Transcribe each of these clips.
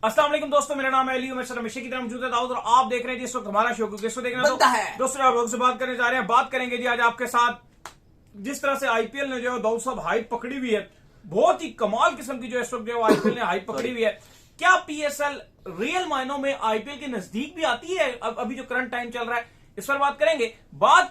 अस्सलाम वालेकुम दोस्तों, मेरा नाम है अली। मैं हमेशा की तरह मौजूद है दाऊद और आप देख रहे हैं जिस वक्त हमारा शो, क्योंकि इसको देखना बनता है। दोस्तों आप लोग से बात करने जा रहे हैं। बात करेंगे जी आज आपके साथ जिस तरह से आईपीएल ने जो है दाऊद साहब हाइप पकड़ी हुई है, बहुत ही कमाल किस्म की जो इस वक्त जो आईपीएल ने हाइप पकड़ी हुई है। क्या पीएसएल रियल मायनों में आईपीएल के नजदीक भी आती है? अब अभी जो करंट टाइम चल रहा है इस पर बात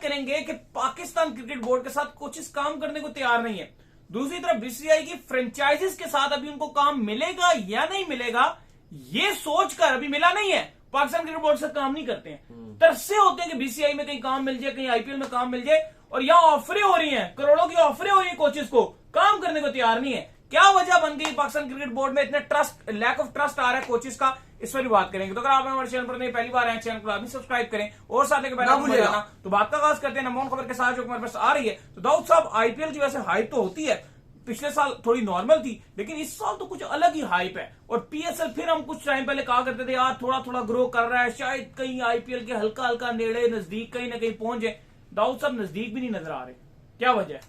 करेंगे कि पाकिस्तान क्रिकेट बोर्ड के साथ कोचेस काम करने को तैयार नहीं है। दूसरी तरफ बीसीसीआई की फ्रेंचाइजीज के साथ अभी उनको काम मिलेगा या नहीं मिलेगा, ये सोचकर अभी मिला नहीं है। पाकिस्तान क्रिकेट बोर्ड से काम नहीं करते हैं, तरसे होते हैं कि बीसीसीआई में कहीं काम मिल जाए, कहीं आईपीएल में काम मिल जाए, और यहां ऑफरें हो रही हैं, करोड़ों की ऑफरें हो रही हैं, कोचेस को काम करने को तैयार नहीं है। क्या वजह बन गई पाकिस्तान क्रिकेट बोर्ड में इतने लैक ऑफ ट्रस्ट आ रहा है कोचेस का, इस पर भी बात करेंगे। तो अगर आप हमारे चैनल पर नहीं पहली बार आए, चैनल को अभी सब्सक्राइब करें और साथ लेकर बैठा। तो बात का आगाज करते हैं नंबर खबर के साथ जो हमारे पास आ रही है। तो दाऊद साहब, आईपीएल की वैसे हाइप तो होती है, पिछले साल थोड़ी नॉर्मल थी, लेकिन इस साल तो कुछ अलग ही हाइप है। और पीएसएल फिर हम कुछ टाइम पहले कहा करते थे यार थोड़ा थोड़ा ग्रो कर रहा है, शायद कहीं आईपीएल के हल्का हल्का नेड़े नजदीक कहीं ना कहीं पहुंच जाए। दाऊद साहब नजदीक भी नहीं नजर आ रहे, क्या वजह है?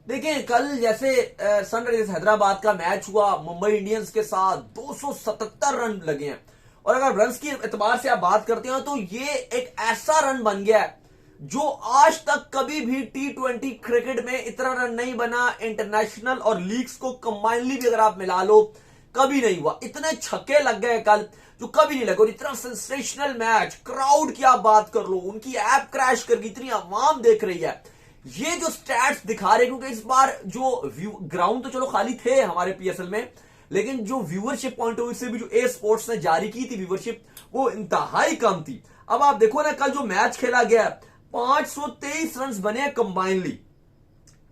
देखिए, कल जैसे सनराइजर्स हैदराबाद का मैच हुआ मुंबई इंडियंस के साथ, 277 रन लगे हैं। और अगर रन्स की एतबार से आप बात करते हो तो ये एक ऐसा रन बन गया है जो आज तक कभी भी टी20 क्रिकेट में इतना रन नहीं बना। इंटरनेशनल और लीग्स को कंबाइनली भी अगर आप मिला लो, कभी नहीं हुआ। इतने छक्के लग गए कल जो कभी नहीं लगे। और इतना सेंसेशनल मैच, क्राउड की आप बात कर लो, उनकी ऐप क्रैश कर गई, इतनी आवाम देख रही है। ये जो स्टैट्स दिखा रहे, क्योंकि इस बार जो ग्राउंड तो चलो खाली थे हमारे पीएसएल में, लेकिन जो व्यूअरशिप पॉइंट ऑफ व्यू से भी जो ए स्पोर्ट्स ने जारी की थी व्यूअरशिप, वो इंतहाई कम थी। अब आप देखो ना, कल जो मैच खेला गया 523 रन बने कंबाइनली।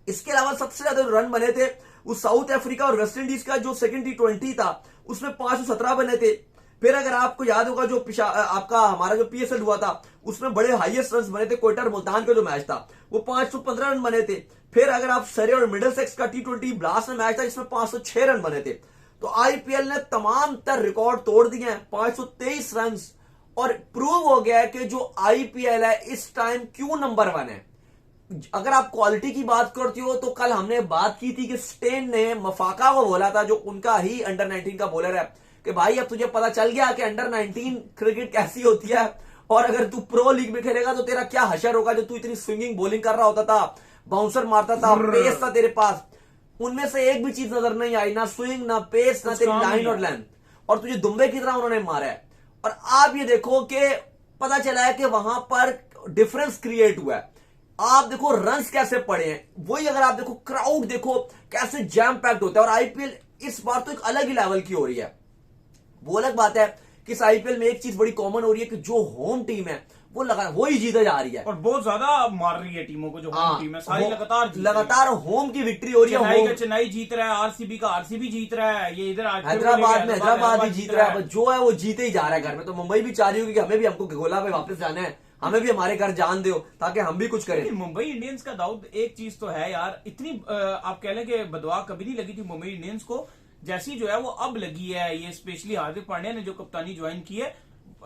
इसके अलावा सबसे ज्यादा रन बने थे वो साउथ अफ्रीका और वेस्ट इंडीज का जो सेकंड टी20 था, उसमें 517 बने थे। फिर अगर आपको याद होगा जो आपका हमारा जो पीएसएल हुआ था, उसमें बड़े हाईएस्ट रन बने थे। कोयटा और मुल्तान का जो मैच था वो 515 रन बने थे। फिर अगर आप सरे और मिडलसेक्स का टी20 ब्लास्ट में मैच था, जिसमें 506 रन बने थे। तो आईपीएल ने तमाम तर रिकॉर्ड तोड़ दिए हैं, 523 रन। और प्रूव हो गया है कि जो आईपीएल है इस टाइम क्यों नंबर 1 है। अगर आप क्वालिटी की बात करते हो तो कल हमने बात की थी कि स्टेन ने मफाका को बोला था, जो उनका ही अंडर 19 का बॉलर है, कि भाई अब तुझे पता चल गया कि अंडर 19 क्रिकेट कैसी होती है, और अगर तू प्रो लीग में खेलेगा तो तेरा क्या हशर होगा। जो तू इतनी स्विंगिंग बॉलिंग कर रहा होता था, बाउंसर मारता था, पेस था तेरे पास, उनमें से एक भी चीज नजर नहीं आई, ना स्विंग, ना पेस, ना तेरी लाइन और लेंथ, और तुझे दुम्बे की तरह उन्होंने मारा है। और आप ये देखो कि पता चला है कि वहां पर डिफरेंस क्रिएट हुआ है। आप देखो रन्स कैसे पड़े हैं, वही अगर आप देखो क्राउड देखो कैसे जैम पैक्ड होता है। और आईपीएल इस बार तो एक अलग ही लेवल की हो रही है। वो अलग बात है कि इस आईपीएल में एक चीज बड़ी कॉमन हो रही है कि जो होम टीम है वो ही जीते जा रही है, और बहुत ज्यादा मार रही है टीमों को। जो होम टीम है सारी लगातार होम की विक्ट्री हो रही है। चेन्नई जीत रहा है, आरसीबी का आरसीबी जीत रहा है, ये इधर हैदराबाद भी जीत रहा है। जो है वो जीते ही जा रहा है घर में। तो मुंबई भी चाह रही होगी कि हमें भी हमको गोला पे वापस जाना है, हमें भी हमारे घर जान दो ताकि हम भी कुछ करें। मुंबई इंडियंस का दाऊद एक चीज तो है यार, इतनी आप कह लें कि बदवा कभी नहीं लगी थी मुंबई इंडियंस को, जैसी जो है वो अब लगी है। ये स्पेशली हार्दिक पांड्या ने जो कप्तानी ज्वाइन की है,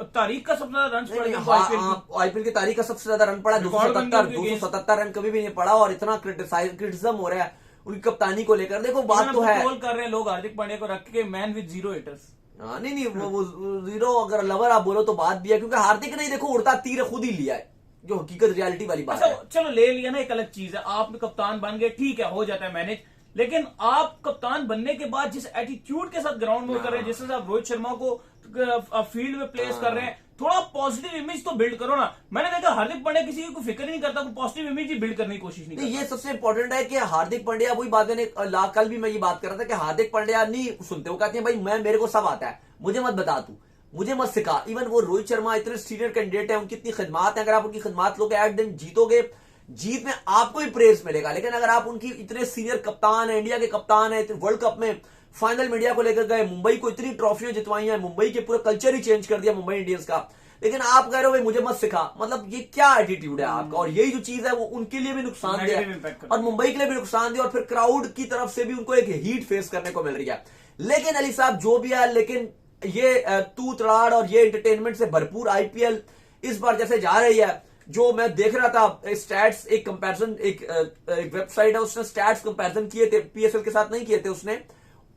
तारीख का सबसे ज्यादा रन पड़ा आईपीएल की तारीख का सबसे ज्यादा रन पड़ा, 277 रन कभी भी नहीं पड़ा। और इतना क्रिटिसिज्म हो रहा है उनकी कप्तानी को लेकर। देखो बात तो है, ट्रोल कर रहे हैं लोग हार्दिक पांड्या को रख के मैन विद 0 हिटर्स। नहीं वो जीरो अगर लवर आप बोलो तो बात भी है, क्योंकि हार्दिक ने देखो उड़ता तीर खुद ही लिया है, जो हकीकत रियलिटी वाली बात है। चलो ले लिया ना, एक अलग चीज है। आप कप्तान बन गए, ठीक है, हो जाता है मैनेज, लेकिन आप कप्तान बनने के बाद जिस एटीट्यूड के साथ ग्राउंड में कर रहे हैं, जिस आप रोहित शर्मा को फील्ड में प्लेस कर रहे हैं, थोड़ा पॉजिटिव इमेज तो बिल्ड करो ना। मैंने देखा हार्दिक पांड्या किसी को फिक्र नहीं करता, पॉजिटिव इमेज ही बिल्ड करने की कोशिश नहीं करता। ये सबसे इंपॉर्टेंट है कि हार्दिक पांड्या, वही बात मैंने कल भी मैं ये बात कर रहा था कि हार्दिक पांड्या नहीं सुनते, वो कहते हैं भाई मेरे को सब आता है, मुझे मत बता, तू मुझे मत सिखा। इवन वो रोहित शर्मा इतने सीनियर कैंडिडेट है, उनकी इतनी खिदमात है, अगर आप उनकी खिदमात लोगे एट दिन जीतोगे, जीत में आपको ही प्रेज मिलेगा। लेकिन अगर आप उनकी इतने सीनियर कप्तान है, इंडिया के कप्तान है, वर्ल्ड कप में फाइनल मीडिया को लेकर गए, मुंबई को इतनी ट्रॉफियां जितवाई हैं, मुंबई के पूरा कल्चर ही चेंज कर दिया मुंबई इंडियंस का, लेकिन आप कह रहे हो भाई मुझे मत सिखा, मतलब ये क्या एटीट्यूड है आपका। और यही जो चीज है वो उनके लिए भी नुकसानदेह है और मुंबई के लिए भी नुकसानदेह, और फिर क्राउड की तरफ से भी उनको एक हीट फेस करने को मिल रही है। लेकिन अली साहब जो भी है, लेकिन ये तू तड़ाड़ और ये एंटरटेनमेंट से भरपूर आईपीएल इस बार जैसे जा रही है, जो मैं देख रहा था स्टैट्स, एक कंपैरिजन, एक वेबसाइट है उसने स्टैट्स कंपैरिजन किए थे, पीएसएल के साथ नहीं किए थे उसने,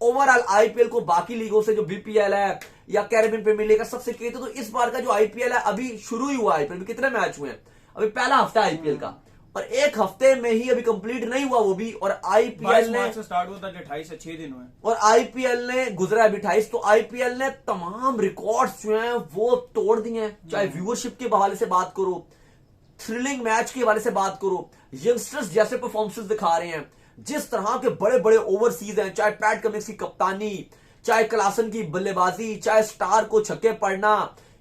ओवरऑल आईपीएल को बाकी लीगों से जो बीपीएल है या कैरेबियन प्रीमियर लीग का सबसे कहते तो इस बार का जो आईपीएल है अभी शुरू ही हुआ। आईपीएल में कितने मैच हुए हैं, अभी पहला हफ्ता आईपीएल का, और एक हफ्ते में ही अभी कंप्लीट नहीं हुआ वो भी। और आईपीएल ने स्टार्ट हुआ था 28 से 6 दिन हुए, और आईपीएल ने गुजरा अभी 28, तो आईपीएल ने तमाम रिकॉर्ड्स जो हैं वो तोड़ दिए हैं। चाहे व्यूअरशिप के हवाले से बात करो, थ्रिलिंग मैच के हवाले से बात करो, यंगस्टर्स जैसे परफॉर्मेंसेस दिखा रहे हैं, जिस तरह के बड़े बड़े ओवरसीज हैं, चाहे पैट कमिंस की कप्तानी, चाहे क्लासन की बल्लेबाजी, चाहे स्टार को छक्के पड़ना,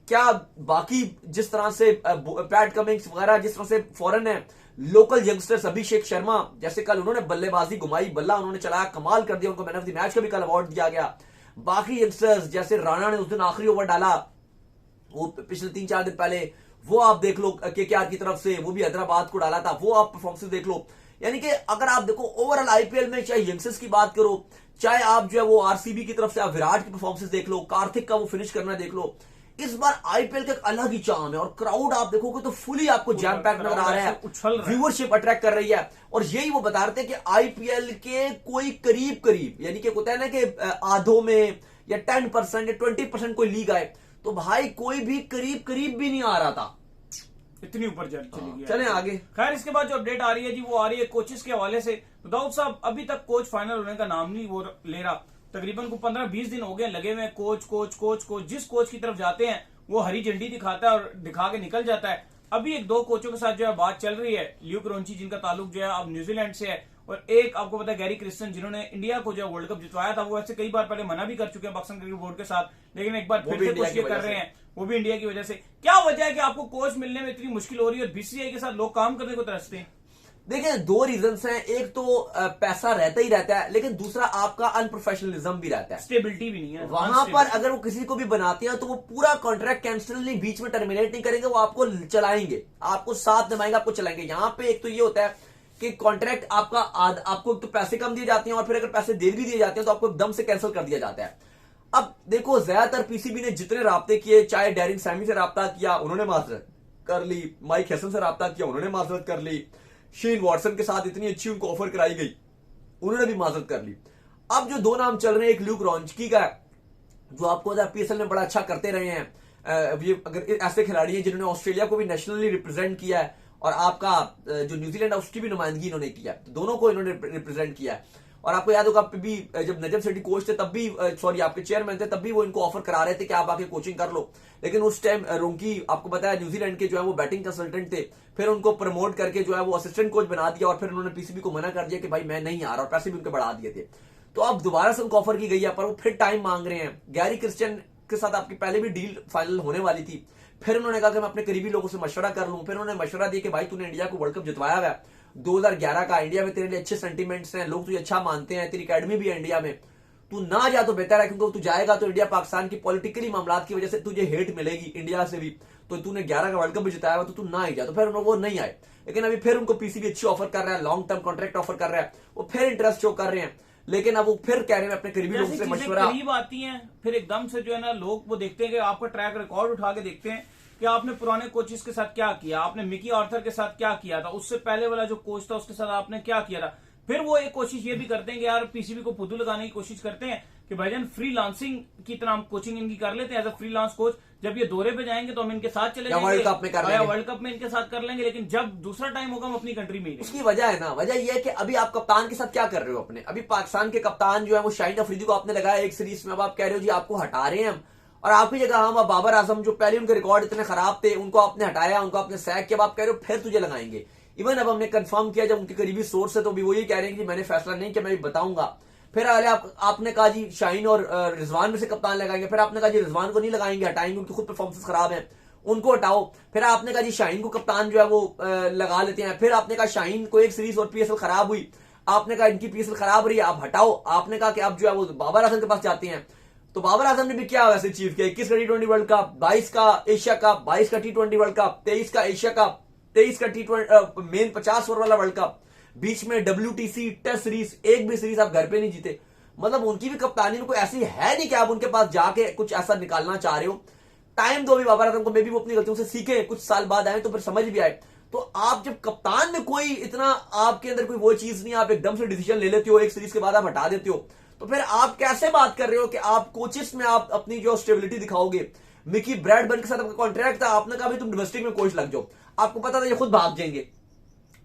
क्या बाकी जिस तरह से पैट कमिंस वगैरह जिस तरह से फॉरेन है, लोकल यंगस्टर्स अभिषेक शर्मा जैसे कल उन्होंने बल्लेबाजी घुमाई, बल्ला उन्होंने चलाया, कमाल कर दिया, उनको मैन ऑफ द मैच का भी कल अवार्ड दिया गया। बाकी यंगस्टर्स जैसे राणा ने उस दिन आखिरी ओवर डाला, वो पिछले 3-4 दिन पहले, वो आप देख लो केकेआर की तरफ से, वो भी हैदराबाद को डाला था, वो आप परफॉर्मेंस देख लो। यानी कि अगर आप देखो ओवरऑल आईपीएल में चाहे यंगस्टर्स की बात करो, चाहे आप जो है वो आरसीबी की तरफ से आप विराट की परफॉर्मेंस देख लो, कार्तिक का वो फिनिश करना देख लो, इस बार आईपीएल का एक अलग ही चार्म है। और क्राउड आप देखोगे तो फुली आपको जैम पैक नजर आ रहा है, व्यूअरशिप अट्रैक्ट कर रही है। और यही वो बता रहे थे कि आईपीएल के कोई करीब करीब, यानी कि होता है ना कि आधों में या 10% या 20% कोई लीग आए, तो भाई कोई भी करीब करीब भी नहीं आ रहा था, इतनी ऊपर चली गई। चलें आगे। खैर इसके बाद जो अपडेट आ रही है जी, वो आ रही है कोचेस के हवाले से। तो दाऊद साहब अभी तक कोच फाइनल होने का नाम नहीं वो ले रहा, तकरीबन को 15-20 दिन हो गए लगे हुए, कोच कोच कोच कोच, जिस कोच की तरफ जाते हैं वो हरी झंडी दिखाता है और दिखा के निकल जाता है। अभी एक दो कोचों के साथ जो है बात चल रही है, ल्यूक रोंची जिनका ताल्लुक जो है अब न्यूजीलैंड से है, और एक आपको पता है गैरी क्रिस्टन जिन्होंने इंडिया को जो वर्ल्ड कप जितवाया था, वो ऐसे कई बार पहले मना भी कर चुके हैं पाकिस्तान क्रिकेट बोर्ड के साथ, लेकिन एक बार फिर से कोशिश कर रहे हैं, वो भी इंडिया की वजह से। क्या वजह है कि आपको कोच मिलने में इतनी मुश्किल हो रही है और बीसीसीआई के साथ लोग काम करने को तरसते हैं? देखिए दो रीजंस हैं, एक तो पैसा रहता ही रहता है, लेकिन दूसरा आपका अनप्रोफेशनलिज्म भी रहता है, स्टेबिलिटी भी नहीं है वहां पर। अगर वो किसी को भी बनाते हैं तो वो पूरा कॉन्ट्रैक्ट कैंसिल नहीं, बीच में टर्मिनेट नहीं करेंगे, वो आपको चलाएंगे, आपको साथ निभाएंगे, आपको चलाएंगे। यहाँ पे एक तो ये होता है कि कॉन्ट्रैक्ट आपका आपको तो पैसे कम दिए जाते हैं, और फिर अगर पैसे देर भी दिए जाते हैं तो आपको एकदम से कैंसिल कर दिया जाता है। अब देखो ज्यादातर पीसीबी ने जितने राब्ते किए, चाहे डैरिन सैमी से राब्ता किया उन्होंने माजरत कर ली, माइक हैसन से राब्ता किया उन्होंने माजरत कर ली, शेन वॉटसन के साथ इतनी अच्छी उनको ऑफर कराई गई उन्होंने भी माजरत कर ली। अब जो दो नाम चल रहे हैं, एक ल्यूक रॉन्चकी का है जो आपको पीएसएल में बड़ा अच्छा करते रहे हैं, ये अगर ऐसे खिलाड़ी हैं जिन्होंने ऑस्ट्रेलिया को भी नेशनली रिप्रेजेंट किया है, और आपका जो न्यूजीलैंड है उसकी भी नुमाइंदगी इन्होंने किया है, दोनों को इन्होंने रिप्रेजेंट किया है। और आपको याद होगा भी जब नजम सेठी कोच थे तब भी, सॉरी आपके चेयरमैन थे तब भी वो इनको ऑफर करा रहे थे कि आप आके कोचिंग कर लो, लेकिन उस टाइम रोंकी आपको पता है न्यूजीलैंड के जो है वो बैटिंग कंसल्टेंट थे, फिर उनको प्रमोट करके जो है वो असिस्टेंट कोच बना दिया, और फिर उन्होंने पीसीबी को मना कर दिया कि भाई मैं नहीं आ रहा, और पैसे भी उनके बढ़ा दिए थे। तो अब दोबारा से उनको ऑफर की गई है, पर वो फिर टाइम मांग रहे हैं। गैरी क्रिस्टियन के साथ आपकी पहले भी डील फाइनल होने वाली थी, फिर उन्होंने कहा कि मैं अपने करीबी लोगों से मशवरा कर लूं, फिर उन्होंने मशवरा दिया कि भाई तूने इंडिया को वर्ल्ड कप जितवाया हुआ है 2011 का, इंडिया में तेरे लिए अच्छे सेंटीमेंट्स हैं, लोग तुझे अच्छा मानते हैं, तेरी अकेडमी भी है इंडिया में, तू ना जा तो बेहतर है, क्योंकि तू जाएगा तो इंडिया पाकिस्तान की पॉलिटिकली मामला की वजह से तुझे हेट मिलेगी इंडिया से भी, तो तूने 11 का वर्ल्ड कप भी जिताया हुआ तो तू ना ही जा। तो फिर वो नहीं आए, लेकिन अभी फिर उनको पीसीबी अच्छी ऑफर कर रहा है, लॉन्ग टर्म कॉन्ट्रैक्ट ऑफर कर रहा है, वो फिर इंटरेस्ट शो कर रहे हैं, लेकिन अब वो फिर कह रहे हैं अपने करीबी लोगों से मशवरा। करीब आती हैं फिर एकदम से जो है ना लोग वो देखते हैं कि आपका ट्रैक रिकॉर्ड उठा के देखते हैं कि आपने पुराने कोचेस के साथ क्या किया, आपने मिकी आर्थर के साथ क्या किया था, उससे पहले वाला जो कोच था उसके साथ आपने क्या किया था। फिर वो एक कोशिश ये भी करते हैं कि यार पीसीबी को फुदू लगाने की कोशिश करते हैं कि भाईजान फ्रीलांसिंग की तरह हम कोचिंग इनकी कर लेते हैं एज अ फ्रीलांस कोच, जब ये दौरे पे जाएंगे तो हम इनके साथ चले जाएंगे, वर्ल्ड कप में कर लेंगे, वर्ल्ड कप में इनके साथ कर लेंगे, लेकिन जब दूसरा टाइम होगा हम अपनी कंट्री में ही। उसकी वजह है ना, वजह यह है कि अभी आप कप्तान के साथ क्या कर रहे हो अपने, अभी पाकिस्तान के कप्तान जो है वो शाहिद अफरीदी को आपने लगाया एक सीरीज में, अब आप कह रहे हो जी आपको हटा रहे हैं हम, और आपकी जगह हम बाबर आजम जो पहले उनके रिकॉर्ड इतने खराब थे उनको आपने हटाया, उनको आपने सैक किया, आप कह रहे हो फिर तुझे लगाएंगे। इवन अब हमने कंफर्म किया जब उनके करीबी सोर्स है तो भी वो ये कह रहे हैं कि मैंने फैसला नहीं किया, मैं भी बताऊंगा। फिर आपने कहा जी शाहीन और रिजवान में से कप्तान लगाएंगे, फिर आपने कहा जी रिजवान को नहीं लगाएंगे, हटाएंगे, उनकी खुद परफॉर्मेंस खराब है, उनको हटाओ। फिर आपने कहा जी शाहीन को कप्तान जो है वो लगा लेते हैं, फिर आपने कहा शाहीन को एक सीरीज और पीएसएल खराब हुई, आपने कहा इनकी पीएसएल खराब रही है आप हटाओ। आपने कहा कि अब जो है वो बाबर आजम के पास जाते हैं, तो बाबर आजम ने भी क्या वैसे अचीव किया, 21 का टी20 वर्ल्ड कप, 22 का एशिया कप, 22 का टी20 वर्ल्ड कप, 23 का एशिया कप, 23 का टी20 मेन 50 ओवर वाला वर्ल्ड कप, बीच में WTC टेस्ट सीरीज, एक भी सीरीज आप घर पे नहीं जीते। मतलब उनकी भी कप्तानी कोई ऐसी है नहीं कि आप उनके पास जाके कुछ ऐसा निकालना चाह रहे हो। टाइम दो भी बाबर आजम को, मे भी वो अपनी गलतियों से सीखे, कुछ साल बाद आए तो फिर समझ भी आए। तो आप जब कप्तान में कोई इतना आपके अंदर कोई वो चीज नहीं, आप एकदम से डिसीजन ले लेते हो, एक सीरीज के बाद आप हटा देते हो, तो फिर आप कैसे बात कर रहे हो कि आप कोचेस में आप अपनी जो स्टेबिलिटी दिखाओगे। मिकी ब्रैडबर्न के साथ आपका कॉन्ट्रैक्ट था, आपने कहा भी तुम डोमेस्टिक में कोच लग जाओ, आपको पता था ये खुद भाग जाएंगे,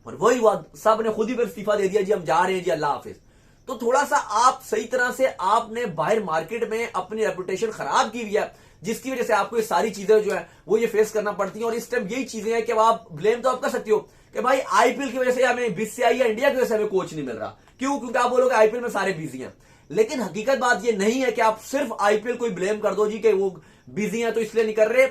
और वही हुआ, सब ने खुद ही फिर इस्तीफा दे दिया, जी हम जा रहे हैं जी, अल्लाह हाफिज। तो थोड़ा सा आप सही तरह से आपने बाहर मार्केट में अपनी रेपुटेशन खराब की हुई है, जिसकी वजह से आपको ये सारी चीजें जो है वो ये फेस करना पड़ती हैं। और इस टाइम यही चीजें हैं कि आप ब्लेम तो आप कर सकते हो कि भाई आईपीएल की वजह से हमें बीसीसीआई या इंडिया की वजह से हमें कोच नहीं मिल रहा, क्यों? क्योंकि आप बोलोगे आईपीएल में सारे बिजी हैं, लेकिन हकीकत बात ये नहीं है कि आप सिर्फ आईपीएल को ही ब्लेम कर दो जी कि वो बिजी हैं तो इसलिए नहीं कर रहे।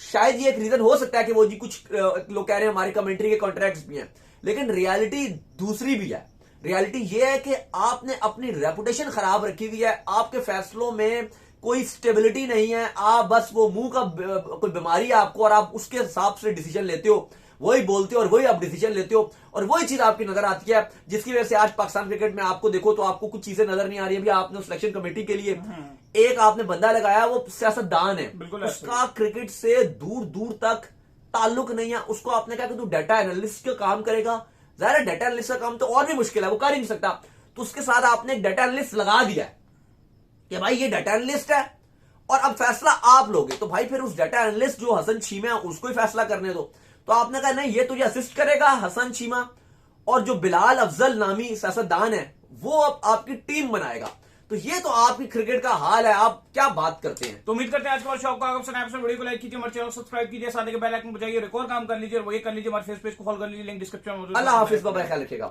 शायद ये एक रीजन हो सकता है कि वो जी कुछ लोग कह रहे हैं हमारी कमेंट्री के कॉन्ट्रैक्ट्स भी हैं, लेकिन रियलिटी दूसरी भी है। रियलिटी ये है कि आपने अपनी रेपुटेशन खराब रखी हुई है, आपके फैसलों में कोई स्टेबिलिटी नहीं है, आप बस वो मुंह का कोई बीमारी है आपको, और आप उसके हिसाब से डिसीजन लेते हो, वही बोलते हो और वही आप डिसीजन लेते हो, और वही चीज आपकी नजर आती है, जिसकी वजह से आज पाकिस्तान क्रिकेट में आपको देखो तो आपको कुछ चीजें नजर नहीं आ रही है। आपने सिलेक्शन कमेटी के लिए एक आपने बंदा लगाया, वो सियासतदान है, उसका क्रिकेट से दूर दूर तक ताल्लुक नहीं है, उसको आपने कहा कि तू डाटा एनालिस्ट का काम करेगा। ज़ाहिर है डाटा एनालिस्ट का काम तो और भी मुश्किल है, वो कर ही नहीं सकता, तो उसके साथ आपने एक डाटा एनालिस्ट लगा दिया है कि भाई ये डाटा एनालिस्ट है और अब फैसला आप लोगे, तो भाई फिर उस डाटा एनालिस्ट जो हसन चीमा है उसको ही फैसला करने दो। तो आपने कहा नहीं, ये तुझे असिस्ट करेगा हसन चीमा, और जो बिलाल अफजल नामी सियासतदान है वो अब आपकी टीम बनाएगा। तो ये तो आपकी क्रिकेट का हाल है, आप क्या बात करते हैं। तो उम्मीद करते हैं आज का शो आपको आगे पसंद आया। वीडियो को लाइक कीजिए, हमारे चैनल सब्सक्राइब कीजिए, साथ ही बेल आइकन बजाइए, एक और काम कर लीजिए और वो ये कर लीजिए, हमारे फेस पेज को फॉलो कर लीजिए, लिंक डिस्क्रिप्शन में मौजूद है। अल्लाह हाफिज, बाय, ख्याल रखिएगा।